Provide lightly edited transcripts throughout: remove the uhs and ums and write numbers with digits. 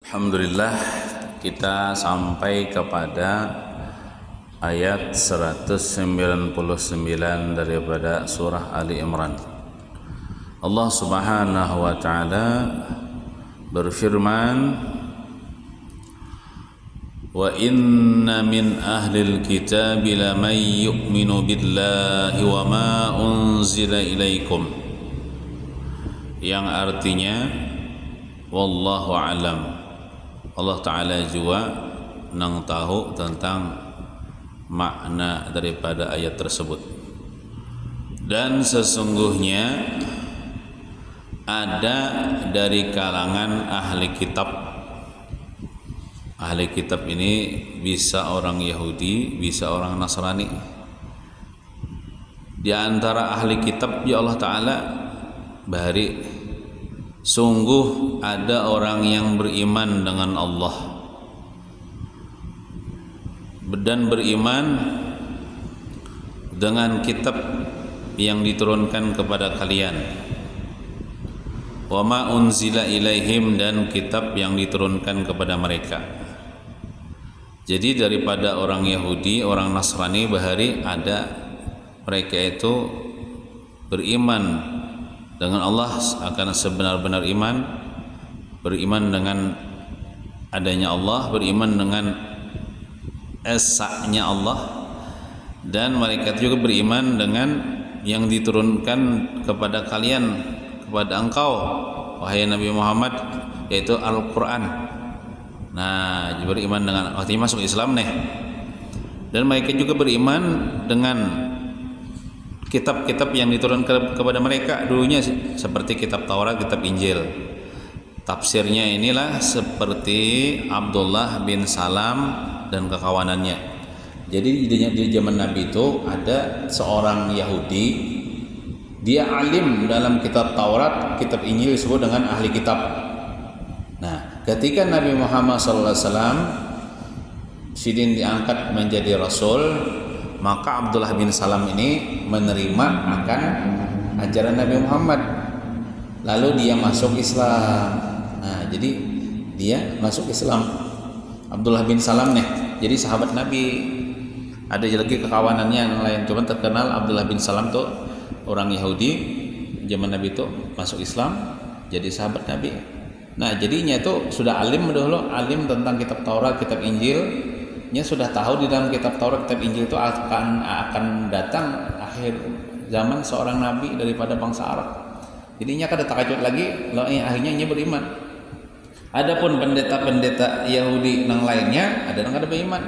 Alhamdulillah, kita sampai kepada ayat 199 daripada surah Ali Imran. Allah Subhanahu wa taala berfirman, "Wa inna min ahlil kitabi laman yu'minu billahi wa ma unzila ilaikum." Yang artinya wallahu a'lam. Allah Ta'ala juga nang tahu tentang makna daripada ayat tersebut. Dan sesungguhnya ada dari kalangan ahli kitab. Ahli kitab ini bisa orang Yahudi, bisa orang Nasrani. Di antara ahli kitab ya Allah Ta'ala bahari, sungguh ada orang yang beriman dengan Allah dan beriman dengan kitab yang diturunkan kepada kalian, wa ma unzila ilaihim, dan kitab yang diturunkan kepada mereka. Jadi daripada orang Yahudi, orang Nasrani bahari ada mereka itu beriman dengan Allah akan sebenar-benar iman, beriman dengan adanya Allah, beriman dengan esanya Allah, dan mereka juga beriman dengan yang diturunkan kepada kalian, kepada engkau wahai Nabi Muhammad, yaitu Al-Quran. Nah, beriman dengan artinya masuk Islam nih. Dan mereka juga beriman dengan kitab-kitab yang diturunkan kepada mereka dulunya, seperti kitab Taurat, kitab Injil. Tafsirnya inilah seperti Abdullah bin Salam dan kekawanannya. Jadi di zaman Nabi itu ada seorang Yahudi, dia alim dalam kitab Taurat, kitab Injil, disebut dengan ahli kitab. Nah, ketika Nabi Muhammad SAW sidin diangkat menjadi Rasul, maka Abdullah bin Salam ini menerima akan ajaran Nabi Muhammad, lalu dia masuk Islam. Nah, jadi dia masuk Islam, Abdullah bin Salam nih, jadi sahabat Nabi. Ada lagi kekawanannya yang lain, cuma terkenal Abdullah bin Salam tuh orang Yahudi zaman Nabi itu masuk Islam, jadi sahabat Nabi. Nah, jadinya itu sudah alim dulu, alim tentang kitab Taurat, kitab Injil. Nya sudah tahu di dalam kitab Taurat, kitab Injil itu akan datang akhir zaman seorang nabi daripada bangsa Arab. Jadinya kada takajut lagi, akhirnya nya beriman. Adapun pendeta-pendeta Yahudi yang lainnya ada yang kada beriman.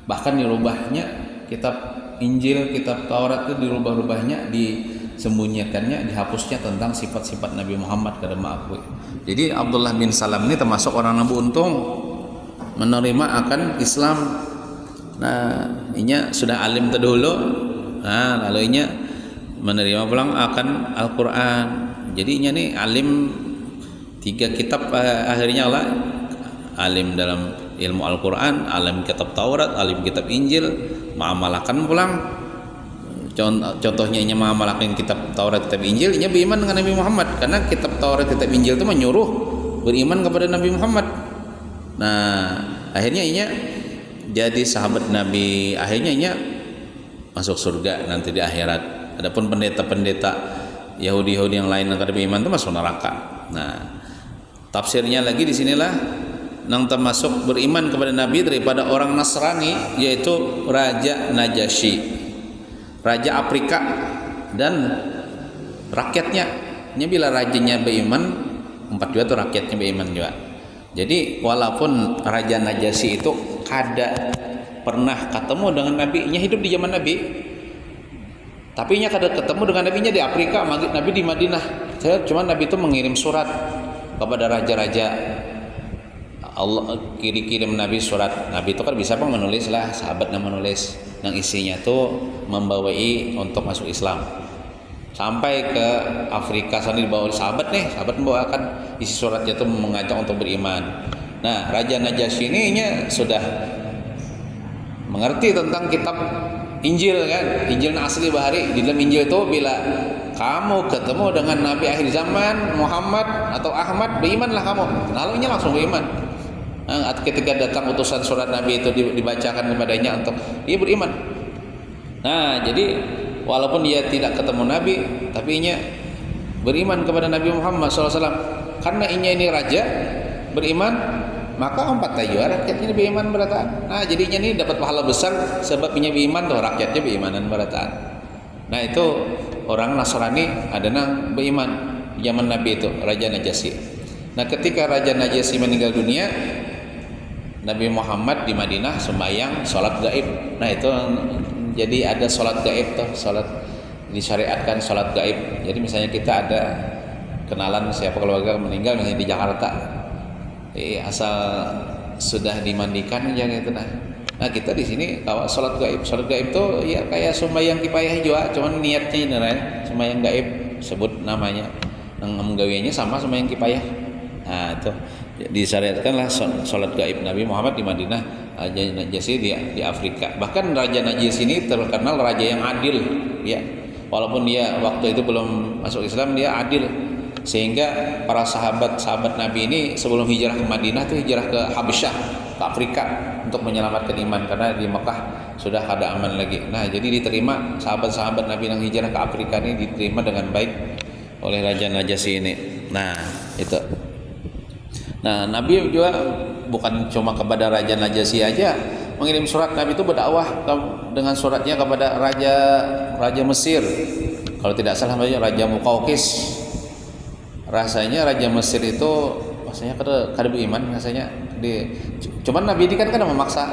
Bahkan dirubahnya kitab Injil, kitab Taurat itu dirubah-rubahnya, disembunyikannya, dihapusnya tentang sifat-sifat Nabi Muhammad kada mengakui. Jadi Abdullah bin Salam ini termasuk orang yang beruntung menerima akan Islam. Nah, inya sudah alim terdahulu. Nah, lalu inya menerima pulang akan Al-Quran. Jadi inya nih alim 3 kitab akhirnya lah. Alim dalam ilmu Al-Quran, alim kitab Taurat, alim kitab Injil, mengamalkan pulang. Contohnya inya mengamalkan kitab Taurat, kitab Injil, inya beriman dengan Nabi Muhammad, karena kitab Taurat, kitab Injil itu menyuruh beriman kepada Nabi Muhammad. Nah, akhirnya inya jadi sahabat Nabi, akhirnya inya masuk surga nanti di akhirat. Adapun pendeta-pendeta Yahudi-Yahudi yang lain yang kada beriman itu masuk neraka. Nah, tafsirnya lagi di sinilah nang termasuk beriman kepada Nabi daripada orang Nasrani, yaitu Raja Najasyi, Raja Afrika dan rakyatnya. Nya bila rajanya beriman, 4 juga tuh rakyatnya beriman juga. Jadi walaupun Raja Najasyi itu kada pernah ketemu dengan Nabi, nya hidup di zaman Nabi, tapi nya kada ketemu dengan Nabi nya di Afrika, Nabi di Madinah. Cuma Nabi itu mengirim surat kepada raja-raja. Allah kirim Nabi surat. Nabi itu kan bisa menulis lah, sahabatnya menulis, yang isinya tuh membawai untuk masuk Islam. Sampai ke Afrika sana dibawa oleh sahabat nih, sahabat membawakan isi suratnya itu mengajak untuk beriman. Nah, Raja Najasyi ini sudah mengerti tentang kitab Injil kan, Injil asli bahari. Di dalam Injil itu bila kamu ketemu dengan Nabi akhir zaman Muhammad atau Ahmad, berimanlah kamu. Lalu ini langsung beriman. Ketika datang utusan surat Nabi itu dibacakan kepadanya untuk dia beriman. Nah, jadi walaupun dia tidak ketemu Nabi, tapi inya beriman kepada Nabi Muhammad SAW. Karena inya ini raja beriman, maka 4 tajwa rakyatnya beriman berataan. Nah, jadinya ini dapat pahala besar sebab inya beriman tuh rakyatnya berimanan berataan. Nah, itu orang Nasrani ada nang beriman zaman Nabi itu, Raja Najasyi. Nah, ketika Raja Najasyi meninggal dunia, Nabi Muhammad di Madinah sembahyang sholat gaib. Nah, itu jadi ada sholat gaib tuh, sholat disyariatkan sholat gaib. Jadi misalnya kita ada kenalan siapa keluarga meninggal misalnya di Jakarta, asal sudah dimandikan aja gitu. Nah kita di sini kalau sholat gaib tuh ya kayak sembahyang kipayah juga, cuman niatnya ini sembahyang gaib, sebut namanya, menggawiannya sama sembahyang kipayah. Nah itu disyariatkanlah sholat gaib Nabi Muhammad di Madinah, Raja Najasyi di Afrika. Bahkan Raja Najasyi ini terkenal raja yang adil, ya. Walaupun dia waktu itu belum masuk Islam, dia adil, sehingga para sahabat Nabi ini sebelum hijrah ke Madinah tuh hijrah ke Habasyah, ke Afrika untuk menyelamatkan iman, karena di Mekah sudah kada aman lagi. Nah jadi diterima sahabat Nabi yang hijrah ke Afrika ini diterima dengan baik oleh Raja Najasyi ini. Nah itu. Nah, Nabi juga bukan cuma kepada Raja Najasyi aja mengirim surat. Nabi itu berdakwah dengan suratnya kepada Raja Mesir. Kalau tidak salah Raja Muqawqis. Rasanya Raja Mesir itu rasanya kada beriman rasanya. Cuman Nabi ini kan memaksa.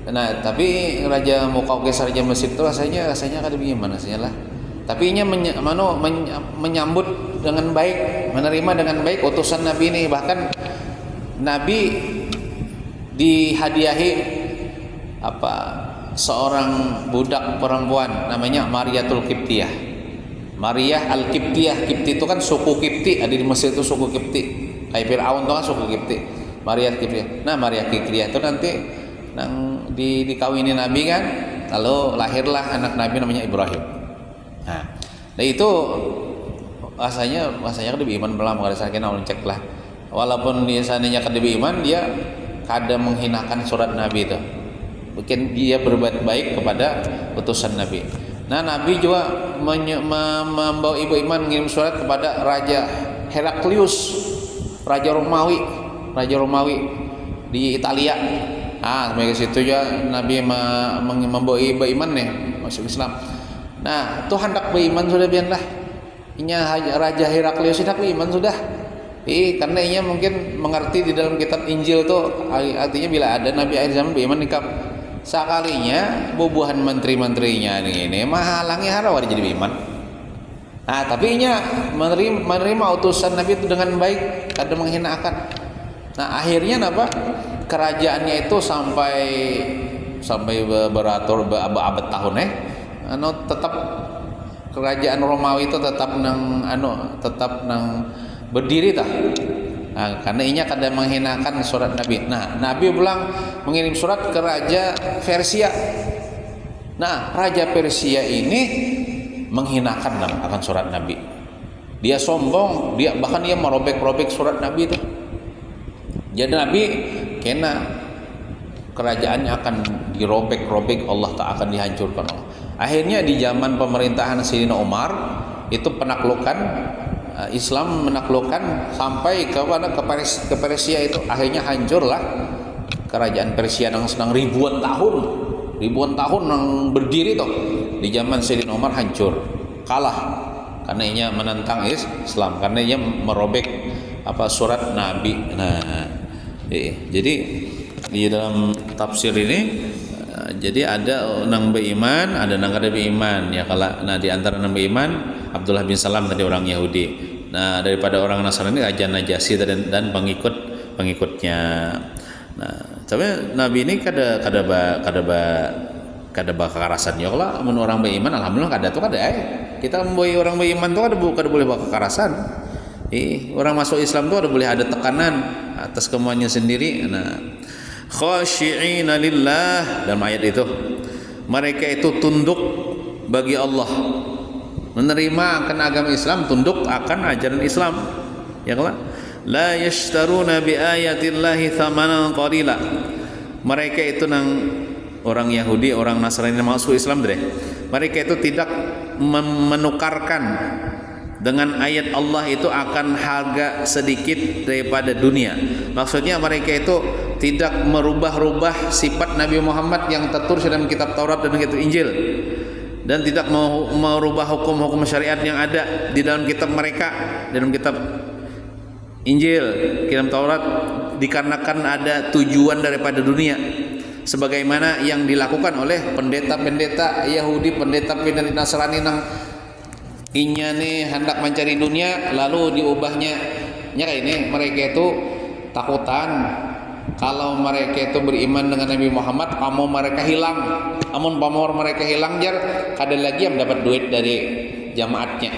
Nah, tapi Raja Muqawqis, Raja Mesir itu rasanya kada beriman rasanya lah. Tapi inya menyambut dengan baik, menerima dengan baik utusan Nabi ini. Bahkan Nabi dihadiahi seorang budak perempuan namanya Mariyatul Qibtiyah. Maryah Al-Qibtiyah. Qibti itu kan suku Qibti, ada di Mesir itu suku Qibti. Kayak Firaun itu kan suku Qibti. Maryah Qibtiyah. Nah, Maryah Qibtiyah itu nanti dikawini Nabi kan, lalu lahirlah anak Nabi namanya Ibrahim. Nah itu rasanya kada beriman belah, kada saking cek lah. Walaupun dia seandainya kada beriman, dia kada menghinakan surat Nabi itu. Mungkin dia berbuat baik kepada utusan Nabi. Nah Nabi juga membawa ibu iman mengirim surat kepada Raja Heraklius, Raja Romawi di Italia. Sebagai situ juga Nabi membawa ibu iman nih masuk Islam. Nah, itu hendak beriman sudah biarlah. Inya Raja Heraklius hendak beriman sudah. Karena inya mungkin mengerti di dalam kitab Injil tuh artinya bila ada Nabi akhir zaman beriman nikah. Sekalinya bubuhan menteri-menterinya ini menghalangi harawa jadi beriman. Nah, tapi inya menerima utusan Nabi itu dengan baik, kada menghinakan. Nah, akhirnya kerajaannya itu sampai beratur berabad tahun tetap kerajaan Romawi itu tetap berdiri tah. Nah, karena inya kada menghinakan surat Nabi. Nah, Nabi pulang mengirim surat ke Raja Persia. Nah, Raja Persia ini menghinakan akan surat Nabi. Dia sombong, bahkan dia merobek-robek surat Nabi itu. Jadi Nabi kena kerajaannya akan dirobek-robek, Allah tak akan dihancurkan Allah. Akhirnya di zaman pemerintahan Sayyidina Umar itu penaklukan Islam menaklukkan sampai ke Persia itu. Akhirnya hancurlah kerajaan Persia yang sedang ribuan tahun yang berdiri tuh di zaman Sayyidina Umar hancur, kalah karena ia menentang Islam, karena ia merobek surat Nabi. Nah, jadi di dalam tafsir ini jadi ada nang beriman, ada nang kada beriman ya. Kalau di antara nang beriman Abdullah bin Salam tadi orang Yahudi. Nah, daripada orang Nasrani Raja Najasyi dan pengikutnya. Nah, tapi Nabi ini kada kekerasan ya. Kalau menurut orang beriman alhamdulillah kada kita memboy orang beriman tuh kada boleh kekerasan. Orang masuk Islam tuh ada boleh ada tekanan atas kemauannya sendiri. Nah, khashi'ina lillah, dalam ayat itu mereka itu tunduk bagi Allah, menerima akan agama Islam, tunduk akan ajaran Islam ya kan. la yashtaruna bi ayatillahi thamanan qalila. Mereka itu nang orang Yahudi, orang Nasrani masuk Islam deh. Mereka itu tidak menukarkan dengan ayat Allah itu akan harga sedikit daripada dunia. Maksudnya mereka itu tidak merubah-rubah sifat Nabi Muhammad yang tertulis dalam kitab Taurat dan kitab Injil, dan tidak mau merubah hukum-hukum syariat yang ada di dalam kitab mereka, dalam kitab Injil, kitab Taurat, dikarenakan ada tujuan daripada dunia, sebagaimana yang dilakukan oleh pendeta-pendeta Yahudi, pendeta-pendeta Nasrani nang inya nih hendak mencari dunia, lalu diubahnya kayak ini. Mereka itu takutan kalau mereka itu beriman dengan Nabi Muhammad, pamor mereka hilang. Amun pamor mereka hilang, jar kada lagi yang dapat duit dari jamaatnya.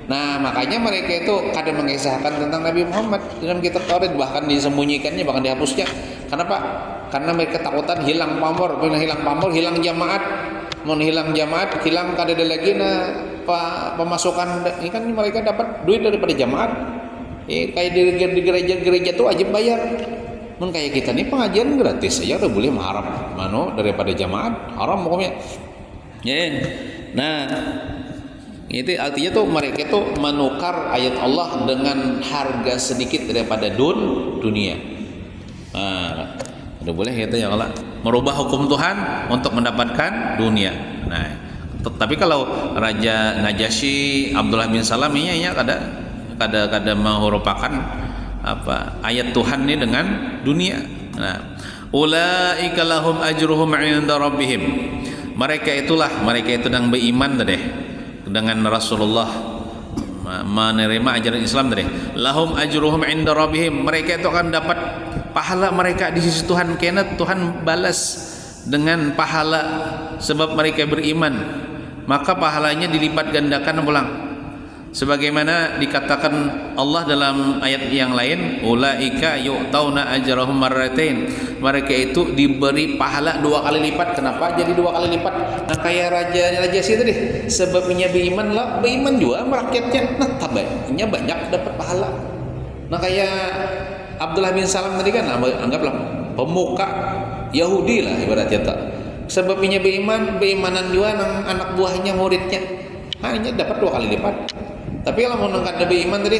Nah, makanya mereka itu kada mengisahkan tentang Nabi Muhammad dalam kitab Taurat, bahkan disembunyikannya, bahkan dihapusnya. Kenapa? Karena mereka takutan hilang pamor, hilang jamaat. Mau hilang jamaat, hilang kada ada lagi pemasukan. Ini kan mereka dapat duit daripada jamaat. Kayak di gereja tuh wajib bayar. Mun kayak kita nih pengajian gratis saja udah boleh mengharap daripada jamaat, haram pokoknya. Nah, itu artinya tuh mereka tuh menukar ayat Allah dengan harga sedikit daripada dunia. Nah, udah boleh kita ya Allah merubah hukum Tuhan untuk mendapatkan dunia. Nah, tapi kalau Raja Najasyi Abdullah bin Salam ini kada merupakan ayat Tuhan ini dengan dunia. Nah, ulaika lahum ajruhum 'inda rabbihim. Mereka itu yang beriman deh dengan Rasulullah, menerima ajaran Islam tadi. Lahum ajruhum 'inda rabbihim. Mereka itu akan dapat pahala mereka di sisi Tuhan, karena Tuhan balas dengan pahala sebab mereka beriman, maka pahalanya dilipat gandakan pulang, sebagaimana dikatakan Allah dalam ayat yang lain, ulaika yu'tauna ajrahum marratain. Mereka itu diberi pahala 2 kali lipat. Kenapa jadi 2 kali lipat? Nah, kayak Raja sih tadi, sebabnya beriman juga merakyatnya, nah tabainya banyak dapat pahala. Nah, kayak Abdullah bin Salam tadi kan, anggaplah pemuka Yahudi lah ibaratnya tak. Sebabnya berimanan juga anak buahnya, muridnya, hanya dapat 2 kali lipat. Tapi kalau mau nengkat beriman tadi,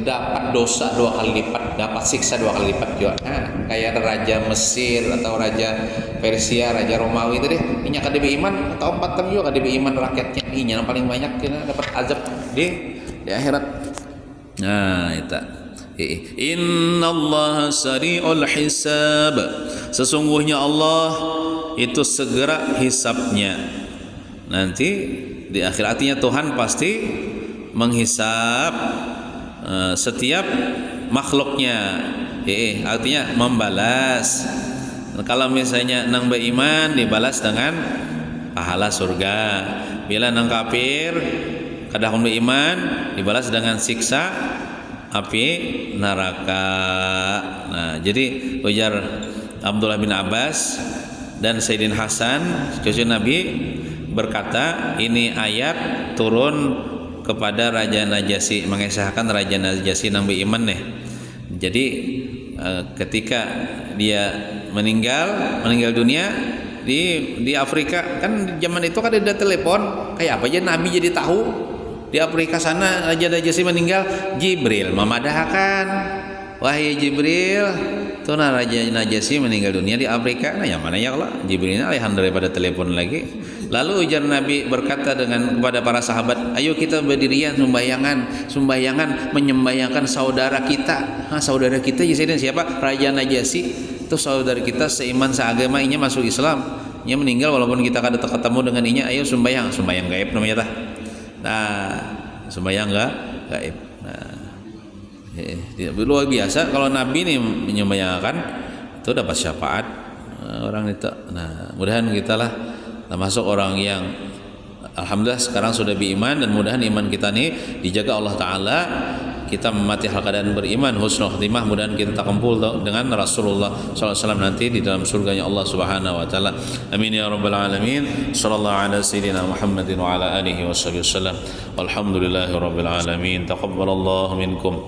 dapat dosa 2 kali lipat, dapat siksa 2 kali lipat juga. Nah, kayak Raja Mesir atau Raja Persia, Raja Romawi tadi, ini kada beriman atau 4 tahun juga kada beriman rakyatnya, ini yang paling banyak kena dapat azab di akhirat. Nah, itu. Innallaha sari'ul hisab. Sesungguhnya Allah itu segera hisabnya. Nanti di akhir, artinya Tuhan pasti menghisab setiap makhluknya. Artinya membalas. Kalau misalnya nang beriman dibalas dengan pahala surga. Bila nang kafir kadang beriman dibalas dengan siksa api neraka. Nah, jadi ujar Abdullah bin Abbas dan Sayyidina Hasan, cucu Nabi, berkata ini ayat turun kepada Raja Najasyi, mengisahkan Raja Najasyi nang beriman nih. Jadi ketika dia meninggal dunia di Afrika, kan zaman itu kan ada telepon, kayak apa aja Nabi jadi tahu. Di Afrika sana Raja Najasyi meninggal, Jibril memadahkan, wahai Jibril, tuh Raja Najasyi meninggal dunia di Afrika. Nah, yang mana ya Allah? Jibrilnya alihan daripada telepon lagi. Lalu ujar Nabi berkata kepada para sahabat, ayo kita berdirian sumbayangan menyembayangkan saudara kita. Saudara kita jadi siapa? Raja Najasyi. Itu saudara kita seiman seagama, inya masuk Islam, inya meninggal walaupun kita kada ketemu dengan inya. Ayo sembayang gaib namanya tah. Nah, sembahyang gaib. Nah, luar biasa kalau Nabi ini menyembayangkan, itu dapat syafaat orang itu. Nah, mudahan kita lah termasuk orang yang alhamdulillah sekarang sudah beriman, dan mudahan iman kita ini dijaga Allah Ta'ala, kita mati hal keadaan beriman, husnul khatimah. Mudahan kita terkumpul dengan Rasulullah SAW nanti di dalam surganya Allah Subhanahu Wa Ta'ala. Amin ya rabbal alamin. Sallallahu ala sayyidina Muhammadin wa ala alihi wa sahbihi wasallam. Walhamdulillahi rabbil alamin. Taqabbalallahu minkum.